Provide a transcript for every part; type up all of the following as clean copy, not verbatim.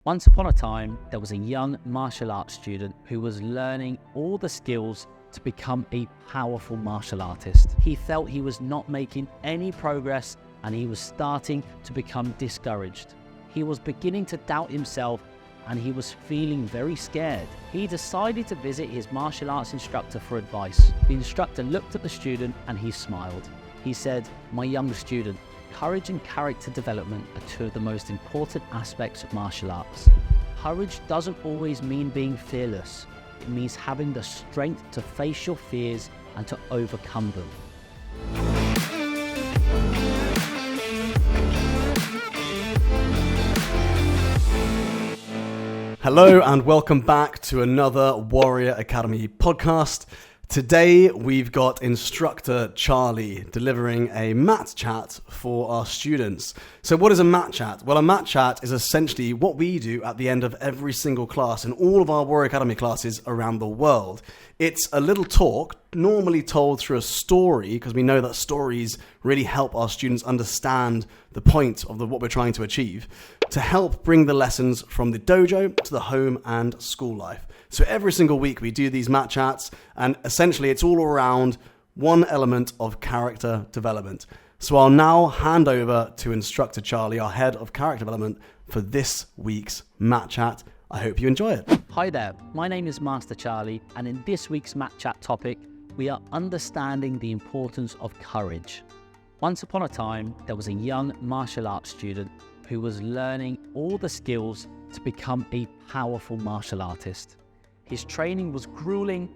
Once upon a time, there was a young martial arts student who was learning all the skills to become a powerful martial artist. He felt he was not making any progress and he was starting to become discouraged. He was beginning to doubt himself and he was feeling very scared. He decided to visit his martial arts instructor for advice. The instructor looked at the student and he smiled. He said, "My young student, courage and character development are two of the most important aspects of martial arts. Courage doesn't always mean being fearless. It means having the strength to face your fears and to overcome them." Hello and welcome back to another Warrior Academy podcast. Today we've got instructor Charlie delivering a mat chat for our students. So what is a mat chat? Well, a mat chat is essentially what we do at the end of every single class in all of our Warrior Academy classes around the world. It's a little talk, normally told through a story, because we know that stories really help our students understand the point of what we're trying to achieve, to help bring the lessons from the dojo to the home and school life. So every single week we do these mat chats, and essentially it's all around one element of character development. So I'll now hand over to instructor Charlie, our head of character development, for this week's mat chat. I hope you enjoy it. Hi there, my name is Master Charlie, and in this week's mat chat topic, we are understanding the importance of courage. Once upon a time, there was a young martial arts student who was learning all the skills to become a powerful martial artist. His training was grueling,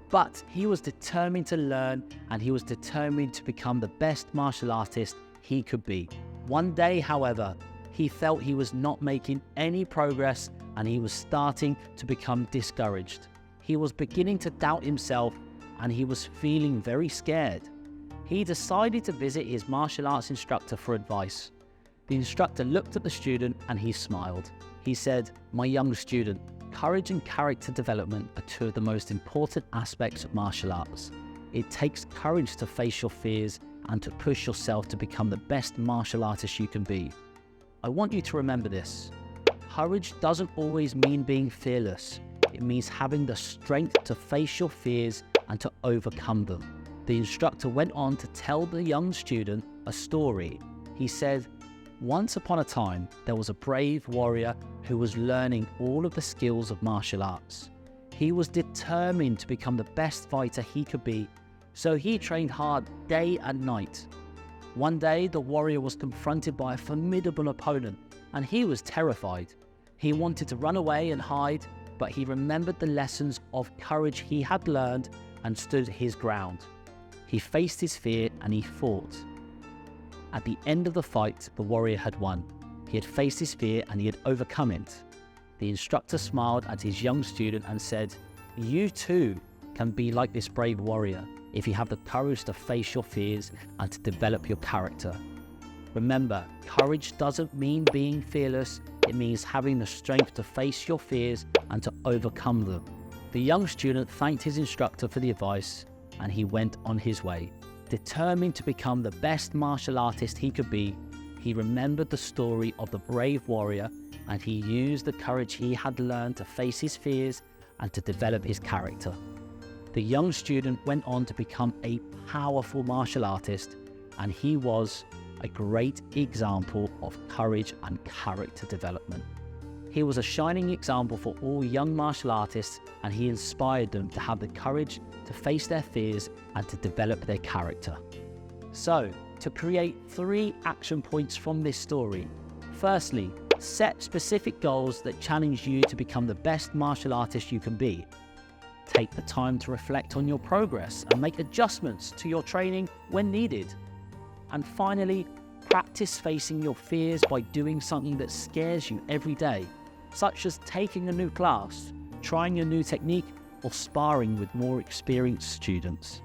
but he was determined to learn and he was determined to become the best martial artist he could be. One day, however, he felt he was not making any progress and he was starting to become discouraged. He was beginning to doubt himself and he was feeling very scared. He decided to visit his martial arts instructor for advice. The instructor looked at the student and he smiled. He said, "My young student, courage and character development are two of the most important aspects of martial arts. It takes courage to face your fears and to push yourself to become the best martial artist you can be. I want you to remember this. Courage doesn't always mean being fearless. It means having the strength to face your fears and to overcome them." The instructor went on to tell the young student a story. He said, "Once upon a time, there was a brave warrior who was learning all of the skills of martial arts. He was determined to become the best fighter he could be, so he trained hard day and night. One day, the warrior was confronted by a formidable opponent, and he was terrified. He wanted to run away and hide, but he remembered the lessons of courage he had learned and stood his ground. He faced his fear and he fought. At the end of the fight, the warrior had won. He had faced his fear and he had overcome it." The instructor smiled at his young student and said, "You too can be like this brave warrior if you have the courage to face your fears and to develop your character. Remember, courage doesn't mean being fearless. It means having the strength to face your fears and to overcome them." The young student thanked his instructor for the advice and he went on his way. Determined to become the best martial artist he could be, he remembered the story of the brave warrior and he used the courage he had learned to face his fears and to develop his character. The young student went on to become a powerful martial artist, and he was a great example of courage and character development. He was a shining example for all young martial artists, and he inspired them to have the courage to face their fears and to develop their character. So, to create 3 action points from this story. Firstly, set specific goals that challenge you to become the best martial artist you can be. Take the time to reflect on your progress and make adjustments to your training when needed. And finally, practice facing your fears by doing something that scares you every day, such as taking a new class, trying a new technique, or sparring with more experienced students.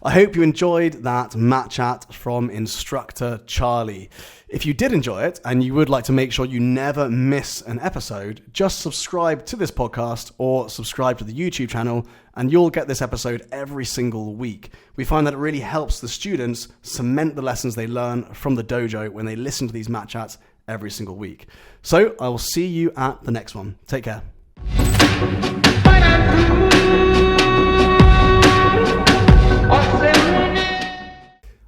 I hope you enjoyed that mat chat from instructor Charlie. If you did enjoy it and you would like to make sure you never miss an episode, just subscribe to this podcast or subscribe to the YouTube channel and you'll get this episode every single week. We find that it really helps the students cement the lessons they learn from the dojo when they listen to these mat chats every single week. So I will see you at the next one. Take care.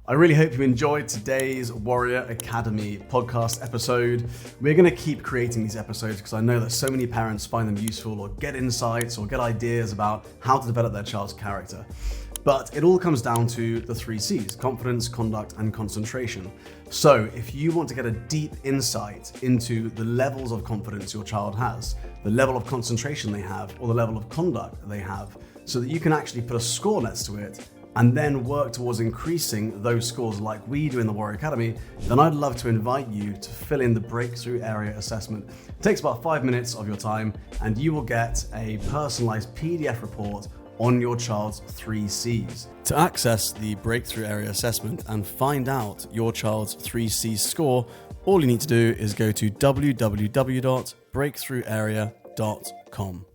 I really hope you enjoyed today's Warrior Academy podcast episode. We're going to keep creating these episodes because I know that so many parents find them useful or get insights or get ideas about how to develop their child's character. But it all comes down to the 3 C's: confidence, conduct, and concentration. So if you want to get a deep insight into the levels of confidence your child has, the level of concentration they have, or the level of conduct they have, so that you can actually put a score next to it and then work towards increasing those scores like we do in the Warrior Academy, then I'd love to invite you to fill in the Breakthrough Area Assessment. It takes about 5 minutes of your time, and you will get a personalized PDF report on your child's 3 C's. To access the Breakthrough Area Assessment and find out your child's 3 C's score, all you need to do is go to www.breakthrougharea.com.